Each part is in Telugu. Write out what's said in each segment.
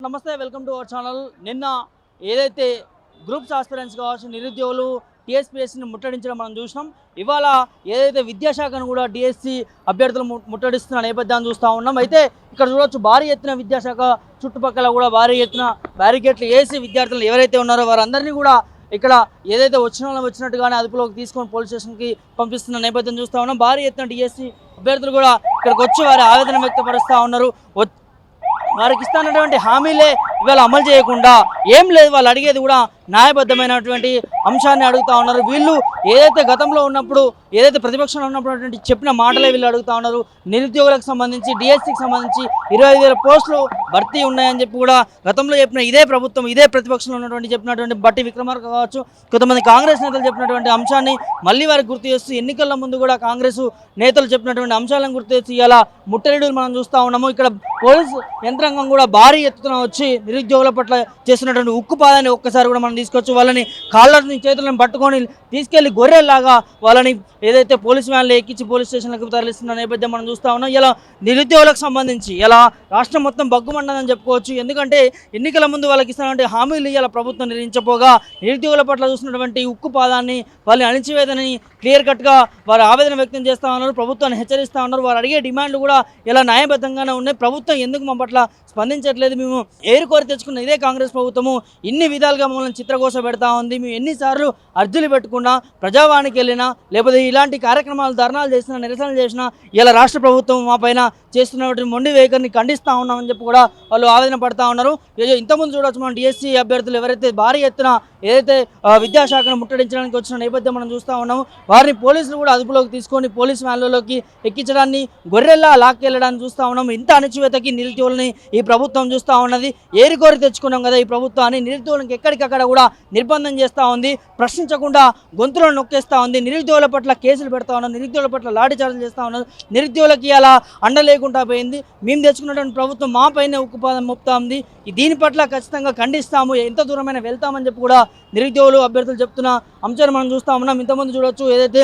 నమస్తే, వెల్కమ్ టు అవర్ ఛానల్. నిన్న ఏదైతే గ్రూప్స్ ఆస్పిరెంట్స్ కావచ్చు, నిరుద్యోగులు టీఎస్పీఎస్సీని ముట్టడించడం మనం చూసినాం. ఇవాళ ఏదైతే విద్యాశాఖను కూడా డిఎస్సి అభ్యర్థులు ముట్టడిస్తున్న నేపథ్యాన్ని చూస్తూ ఉన్నాం. అయితే ఇక్కడ చూడవచ్చు, భారీ ఎత్తున విద్యాశాఖ చుట్టుపక్కల కూడా భారీ ఎత్తున బ్యారికేట్లు వేసి విద్యార్థులు ఎవరైతే ఉన్నారో వారందరినీ కూడా ఇక్కడ ఏదైతే వచ్చినట్టుగానే అదుపులోకి తీసుకొని పోలీస్ స్టేషన్కి పంపిస్తున్న నేపథ్యం చూస్తూ ఉన్నాం. భారీ ఎత్తున డిఎస్సి అభ్యర్థులు కూడా ఇక్కడికి వచ్చి వారి ఆవేదన వ్యక్తపరుస్తూ ఉన్నారు. వారికి ఇస్తున్నటువంటి హామీలే ఇవాళ అమలు చేయకుండా ఏం లేదు, వాళ్ళు అడిగేది కూడా న్యాయబద్ధమైనటువంటి అంశాన్ని అడుగుతూ ఉన్నారు. వీళ్ళు ఏదైతే గతంలో ఉన్నప్పుడు ఏదైతే ప్రతిపక్షంలో ఉన్నప్పుడు చెప్పిన మాటలే వీళ్ళు అడుగుతూ ఉన్నారు. నిరుద్యోగులకు సంబంధించి డిఎస్సికి సంబంధించి 25,000 పోస్టులు భర్తీ ఉన్నాయని చెప్పి కూడా గతంలో చెప్పిన ఇదే ప్రభుత్వం, ఇదే ప్రతిపక్షంలో ఉన్నటువంటి చెప్పినటువంటి బట్టి విక్రమార్క కావచ్చు, కొంతమంది కాంగ్రెస్ నేతలు చెప్పినటువంటి అంశాన్ని మళ్ళీ వారికి గుర్తు చేస్తూ ఎన్నికల ముందు కూడా కాంగ్రెస్ నేతలు చెప్పినటువంటి అంశాలను గుర్తు చేస్తూ ఇలా ముట్టడిలు మనం చూస్తూ ఉన్నాము. ఇక్కడ పోలీసు యంత్రాంగం కూడా భారీ ఎత్తున వచ్చి నిరుద్యోగుల పట్ల చేస్తున్నటువంటి ఉక్కుపాదాన్ని ఒక్కసారి కూడా మనం తీసుకొచ్చి వాళ్ళని కాళ్ళని చేతులను పట్టుకొని తీసుకెళ్లి గొర్రెల్లాగా వాళ్ళని ఏదైతే పోలీస్ వ్యాన్లు ఎక్కించి పోలీస్ స్టేషన్లకు తరలిస్తున్న నేపథ్యం మనం చూస్తూ ఉన్నాం. ఇలా నిరుద్యోగులకు సంబంధించి ఇలా రాష్ట్రం మొత్తం బగ్గుమండదని చెప్పుకోవచ్చు. ఎందుకంటే ఎన్నికల ముందు వాళ్ళకి ఇస్తున్నటువంటి హామీలు ఇలా ప్రభుత్వం నిర్వహించపోగా నిరుద్యోగుల పట్ల చూస్తున్నటువంటి ఉక్కుపాదాన్ని వాళ్ళని అణిచివేదని క్లియర్ కట్గా వారు ఆవేదన వ్యక్తం చేస్తూ ఉన్నారు. ప్రభుత్వాన్ని హెచ్చరిస్తూ ఉన్నారు. వారు అడిగే డిమాండ్లు కూడా ఇలా న్యాయబద్ధంగానే ఉన్నాయి. ప్రభుత్వం ఎందుకు మా పట్ల స్పందించట్లేదు? మేము ఏరుకోరి తెచ్చుకున్న ఇదే కాంగ్రెస్ ప్రభుత్వము ఇన్ని విధాలుగా మమ్మల్ని చిత్రకోస పెడతా ఉంది. మేము ఎన్నిసార్లు అర్జీలు పెట్టుకున్నా, ప్రజావానికి వెళ్ళినా, లేకపోతే ఇలాంటి కార్యక్రమాలు ధర్నాలు చేసినా, నిరసనలు చేసినా ఇలా రాష్ట్ర ప్రభుత్వం మా పైన చేస్తున్నటువంటి మొండి వైఖరిని ఖండిస్తూ ఉన్నామని చెప్పి కూడా వాళ్ళు ఆవేదన పడుతూ ఉన్నారు. ఇంతకుముందు చూడవచ్చు, మనం డిఎస్సి అభ్యర్థులు ఎవరైతే భారీ ఎత్తున ఏదైతే విద్యాశాఖను ముట్టడించడానికి వచ్చిన నేపథ్యం మనం చూస్తూ ఉన్నాము. వారిని పోలీసులు కూడా అదుపులోకి తీసుకొని పోలీసు వ్యాన్లలోకి ఎక్కించడాన్ని, గొర్రెల్లా లాక్కెళ్ళడాన్ని చూస్తూ ఉన్నాము. ఇంత అణచివేతకి నిరుద్యోగులని ఈ ప్రభుత్వం చూస్తూ ఉన్నది. ఏరికోరి తెచ్చుకున్నాం కదా ఈ ప్రభుత్వాన్ని, నిరుద్యోగులకు ఎక్కడికక్కడ కూడా నిర్బంధం చేస్తూ ఉంది. ప్రశ్నించకుండా గొంతులను నొక్కేస్తూ ఉంది. నిరుద్యోగుల పట్ల కేసులు పెడతా ఉన్నారు. నిరుద్యోగుల పట్ల లాఠీచార్జీలు చేస్తూ ఉన్నారు. నిరుద్యోగులకి అలా అండ లేకుండా పోయింది. మేము తెచ్చుకున్నటువంటి ప్రభుత్వం మా పైన ఉక్కుపాదం మోపుతా ఉంది. దీని పట్ల ఖచ్చితంగా ఖండిస్తాము, ఎంత దూరమైనా వెళ్తామని చెప్పి కూడా నిరుద్యోగులు అభ్యర్థులు చెప్తున్న అంశాన్ని మనం చూస్తూ ఉన్నాం. ఇంతకుముందు చూడవచ్చు, ఏదైతే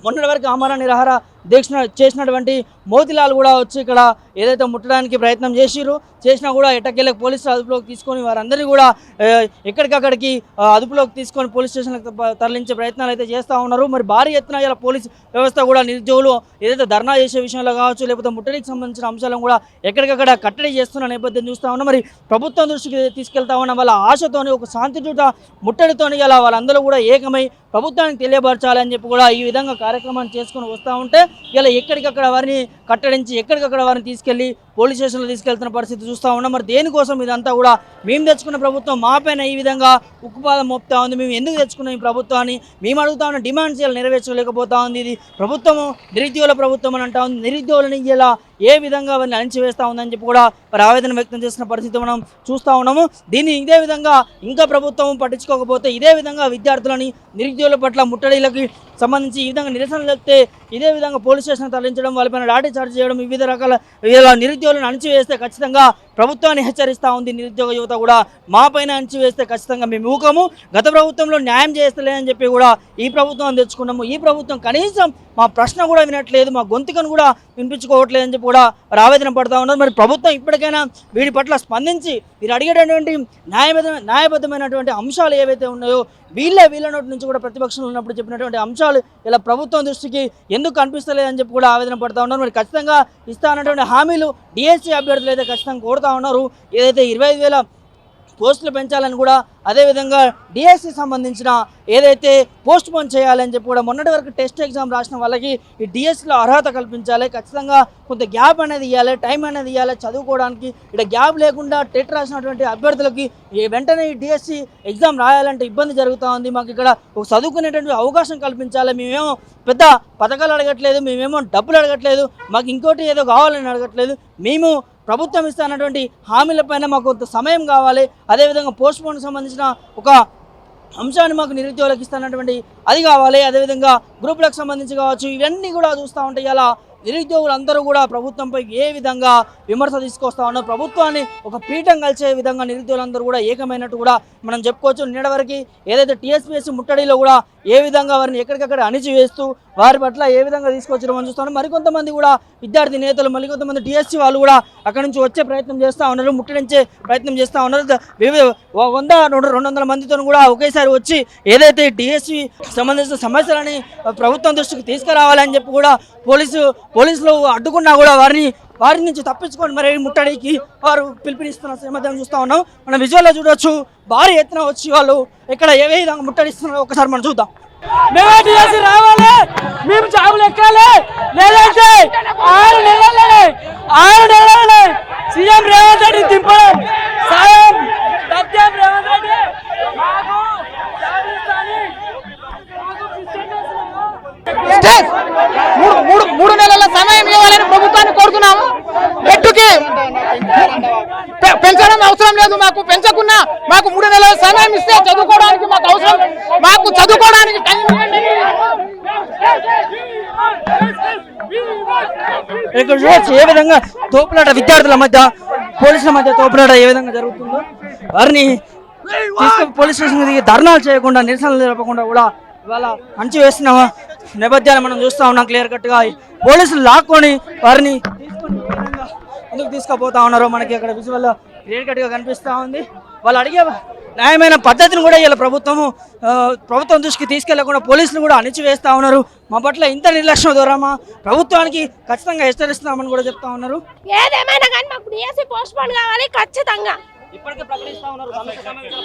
మొన్నటి వరకు ఆమరణ నిరాహార దీక్ష చేసినటువంటి మోతిలాల్ కూడా వచ్చి ఇక్కడ ఏదైతే ముట్టడానికి ప్రయత్నం చేసినా కూడా ఎట్టకేళ్ళకి పోలీసులు అదుపులోకి తీసుకొని వారందరినీ కూడా ఎక్కడికక్కడికి అదుపులోకి తీసుకొని పోలీస్ స్టేషన్లకు తరలించే ప్రయత్నాలు అయితే చేస్తూ ఉన్నారు. మరి భారీ ఎత్తున ఇలా పోలీస్ వ్యవస్థ కూడా నిరుద్యోగులు ఏదైతే ధర్నా చేసే విషయంలో కావచ్చు, లేకపోతే ముట్టడికి సంబంధించిన అంశాలను కూడా ఎక్కడికక్కడ కట్టడి చేస్తున్న నేపథ్యం చూస్తూ ఉన్నాం. మరి ప్రభుత్వం దృష్టికి తీసుకెళ్తా ఉన్న వాళ్ళ ఆశతోని ఒక శాంతియుత ముట్టడితోని ఇలా వాళ్ళందరూ కూడా ఏకమై ప్రభుత్వానికి తెలియపరచాలని చెప్పి కూడా ఈ విధంగా కార్యక్రమాన్ని చేసుకొని వస్తూ ఉంటే ఇలా ఎక్కడికక్కడ వారిని కట్టడించి ఎక్కడికక్కడ వారిని తీసుకెళ్లి పోలీస్ స్టేషన్లో తీసుకెళ్తున్న పరిస్థితి చూస్తూ ఉన్నాం. మరి దేనికోసం ఇదంతా కూడా? మేము తెచ్చుకున్న ప్రభుత్వం మా పైన ఈ విధంగా ఉక్కుపాదం మోపుతా ఉంది. మేము ఎందుకు తెచ్చుకున్నాం ఈ ప్రభుత్వాన్ని? మేము అడుగుతా ఉన్న డిమాండ్స్ ఇలా నెరవేర్చలేకపోతా ఉంది. ఇది ప్రభుత్వము నిరుద్యోగుల ప్రభుత్వం అని అంటా ఉంది. నిరుద్యోగులని ఇలా ఏ విధంగా వారిని అణిచివేస్తూ ఉందని చెప్పి కూడా వారి ఆవేదన వ్యక్తం చేసిన పరిస్థితి మనం చూస్తూ ఉన్నాము. దీన్ని ఇదే విధంగా ఇంకా ప్రభుత్వం పట్టించుకోకపోతే ఇదే విధంగా విద్యార్థులని నిరుద్యోగుల పట్ల ముట్టడిలకి సంబంధించి ఈ విధంగా నిరసనలు చెప్తే ఇదే విధంగా పోలీస్ స్టేషన్ తరలించడం, వాళ్ళపైన లాఠీ చార్జ్ చేయడం, వివిధ రకాల ఇలా నిరుద్యోగులను అణిచివేస్తే ఖచ్చితంగా ప్రభుత్వాన్ని హెచ్చరిస్తూ ఉంది నిరుద్యోగ యువత కూడా. మా పైన అణిచివేస్తే ఖచ్చితంగా మేము ఊకము. గత ప్రభుత్వంలో న్యాయం చేస్తలేదని చెప్పి కూడా ఈ ప్రభుత్వం తెచ్చుకున్నాము. ఈ ప్రభుత్వం కనీసం మా ప్రశ్న కూడా వినట్లేదు, మా గొంతుకను కూడా వినిపించుకోవట్లేదని చెప్పి కూడా వారు ఆవేదన పడుతూ ఉన్నారు. మరి ప్రభుత్వం ఇప్పటికైనా వీడి పట్ల స్పందించి వీరు అడిగేటటువంటి న్యాయబద్ధమైనటువంటి అంశాలు ఏవైతే ఉన్నాయో వీళ్ళ నోటి నుంచి కూడా ప్రతిపక్షంలో ఉన్నప్పుడు చెప్పినటువంటి అంశాలు ఇలా ప్రభుత్వం దృష్టికి ఎందుకు కనిపిస్తలేదని చెప్పి కూడా ఆవేదన పడుతూ ఉన్నారు. మరి ఖచ్చితంగా ఇస్తా అన్నటువంటి హామీలు డిఎస్సి అభ్యర్థులు అయితే ఖచ్చితంగా కోరుతూ ఉన్నారు. ఏదైతే 25,000 పోస్టులు పెంచాలని కూడా, అదేవిధంగా డిఎస్సి సంబంధించిన ఏదైతే పోస్ట్ పోన్ చేయాలని చెప్పి కూడా మొన్నటి వరకు టెస్ట్ ఎగ్జామ్ రాసిన వాళ్ళకి ఈ డిఎస్సిలో అర్హత కల్పించాలి. ఖచ్చితంగా కొంత గ్యాప్ అనేది ఇవ్వాలి, టైం అనేది ఇవ్వాలి చదువుకోవడానికి. ఇక్కడ గ్యాప్ లేకుండా టెట్ రాసినటువంటి అభ్యర్థులకి వెంటనే ఈ డిఎస్సి ఎగ్జామ్ రాయాలంటే ఇబ్బంది జరుగుతూ ఉంది. మాకు ఇక్కడ ఒక చదువుకునేటువంటి అవకాశం కల్పించాలి. మేమేమో పెద్ద పథకాలు అడగట్లేదు, మేమేమో డబ్బులు అడగట్లేదు, మాకు ఇంకోటి ఏదో కావాలని అడగట్లేదు. మేము ప్రభుత్వం ఇస్తున్నటువంటి హామీలపైన మాకు కొంత సమయం కావాలి. అదేవిధంగా పోస్ట్ పోన్ సంబంధించిన ఒక అంశాన్ని మాకు నిరుద్యోగులకు ఇస్తున్నటువంటి అది కావాలి. అదేవిధంగా గ్రూపులకు సంబంధించి కావచ్చు, ఇవన్నీ కూడా చూస్తూ ఉంటే ఇలా నిరుద్యోగులందరూ కూడా ప్రభుత్వంపై ఏ విధంగా విమర్శ తీసుకొస్తా ఉన్నారు, ప్రభుత్వాన్ని ఒక పీఠం కలిసే విధంగా నిరుద్యోగులందరూ కూడా ఏకమైనట్టు కూడా మనం చెప్పుకోవచ్చు. నిన్నటి వరకు ఏదైతే టీఎస్పీఎస్సీ ముట్టడిలో కూడా ఏ విధంగా వారిని ఎక్కడికక్కడ అణిచివేస్తూ వారి పట్ల ఏ విధంగా తీసుకొచ్చారో మనం చూస్తాం. మరికొంతమంది కూడా విద్యార్థి నేతలు మరికొంతమంది టీఎస్సీ వాళ్ళు కూడా అక్కడి నుంచి వచ్చే ప్రయత్నం చేస్తూ ఉన్నారు, ముట్టడించే ప్రయత్నం చేస్తూ ఉన్నారు. 100-200 మందితో కూడా ఒకేసారి వచ్చి ఏదైతే టీఎస్సీ సంబంధించిన సమస్యలని ప్రభుత్వం దృష్టికి తీసుకురావాలని చెప్పి కూడా పోలీసులు అడ్డుకున్నా కూడా వారి నుంచి తప్పించుకొని మరి ముట్టడికి వారు పిలుపునిస్తున్న సామర్థ్యం చూస్తూ ఉన్నాం. మనం విజువల్లో చూడొచ్చు, భారీ ఎత్తున వచ్చి వాళ్ళు ఇక్కడ ఏ విధంగా ముట్టడిస్తున్నారో ఒకసారి మనం చూద్దాం. మేమే టీఎస్సీ రావాలి, మేము జాబులు ఎక్కాలి, లేదంటే 6 నెలలనే సీఎం రేవంత్ రెడ్డి దింపడం సాయం సత్యం రేవంత్ రెడ్డి మాకు మూడు నెలల సమయం ఇవ్వాలని ప్రభుత్వాన్ని కోరుతున్నాము. రెట్టుకి పెంచడం అవసరం లేదు, మాకు పెంచకున్నా మాకు 3 నెలల సమయం ఇస్తే చదువుకోవడానికి మాకు అవసరం, మాకు చదువుకోవడానికి టైం ఇవ్వండి. ఇక్కడ చూడొచ్చు ఏ విధంగా తోపులాట విద్యార్థుల మధ్య పోలీసుల మధ్య తోపులాట ఏ విధంగా జరుగుతుందో. వారిని పోలీస్ స్టేషన్ దిగి ధర్నాలు చేయకుండా నిరసనలు జరపకుండా కూడా ఇవాళ మంచి వేసిన నేపథ్యాన్ని మనం చూస్తూ ఉన్నాం. క్లియర్ కట్గా పోలీసులు లాక్కొని వారిని తీసుకొని ఏ విధంగా ఎందుకు తీసుకుపోతా ఉన్నారో మనకి అక్కడ విజువల్ క్లియర్ కట్గా కనిపిస్తూ ఉంది. వాళ్ళు అడిగే న్యాయమైన పద్ధతిని కూడా ఇలా ప్రభుత్వం దృష్టికి తీసుకెళ్లకుండా పోలీసులు కూడా అణిచివేస్తా ఉన్నారు. మా పట్ల ఇంత నిర్లక్ష్యం దూరమా, ప్రభుత్వానికి ఖచ్చితంగా హెచ్చరిస్తున్నామని కూడా చెప్తా ఉన్నారు. ఏదేమైనా కానీ మాకు డిఎస్సీ పోస్ట్ పోన్ కావాలి ఖచ్చితంగా. ఇప్పటికే ప్రకటిస్తా ఉన్నారు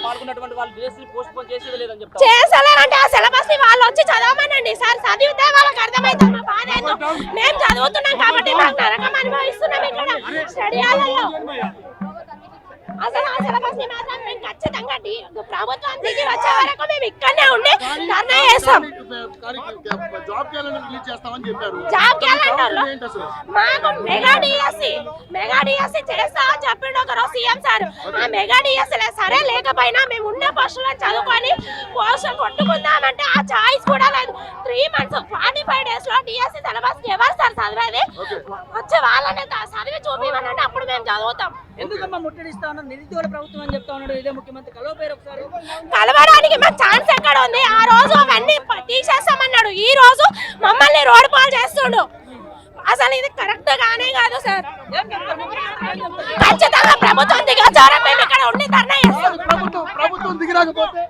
పాల్గొన్నటువంటి వాళ్ళు డిఎస్సీ పోస్ట్ పోన్ చేసేది లేదని చెప్తారు. చేసలేరంటే ఆ సిలబస్ ని వాళ్ళు వచ్చి చదవమనండి సార్, చదివితే వాళ్ళకి అర్థమవుతుంది మా బాధ ఏందో. మేము చదువుతున్నాం కాబట్టి మాకు నరకం అనుభవిస్తున్నాం ఇక్కడ స్టడీ హాల్లో. అసలు ఆ సిలబస్ ని మాత్రం మేము ఖచ్చితంగా ప్రభుత్వం దిగి వచ్చే వరకు మేము ఇక్కడనే ఉండి ధర్నా చేస్తాం. జాబ్ క్యాలెండర్ మాకు మెగా డిఎస్సీ చేస్తా అని చెప్పిండు ఒకరోజు సీఎం సార్. ఆ మెగా డిఎస్సీ సరే లేకపోయినా మేము ఉన్న పోస్టులను చదువుకొని పోస్టులు కొట్టుకుందామంటే ఆ ఛాయిస్ కూడా లేదు. 3 months 45 days లో డిఎస్సీ సిలబస్ ఎవరు సార్ చదివేది? వచ్చే వాళ్ళనే చదివి చూపిమనంటే అప్పుడు మేము చదువుతాం. ఎందుకమ్మా ముట్టడిస్తా ఉన్నారు? నిరుద్యోగుల ప్రభుత్వం అని చెప్తా ఉన్నాడు. ఇదే ముఖ్యమంత్రి కలవపోయారు ఒకసారి. కలవడానికి మాకు ఛాన్స్ ఎక్కడ ఉంది? ఆ రోజు అవన్నీ తీసేస్తామన్నాడు, ఈ రోజు మమ్మల్ని రోడ్ పాలు చేస్తుండు. అసలు ఇది కరెక్ట్ గానే కాదు సార్. ఖచ్చితంగా ప్రభుత్వం దిగొచ్చారా మేము ఇక్కడ ఉండి ధర్నా చేస్తాం. ప్రభుత్వం దిగిరాకపోతే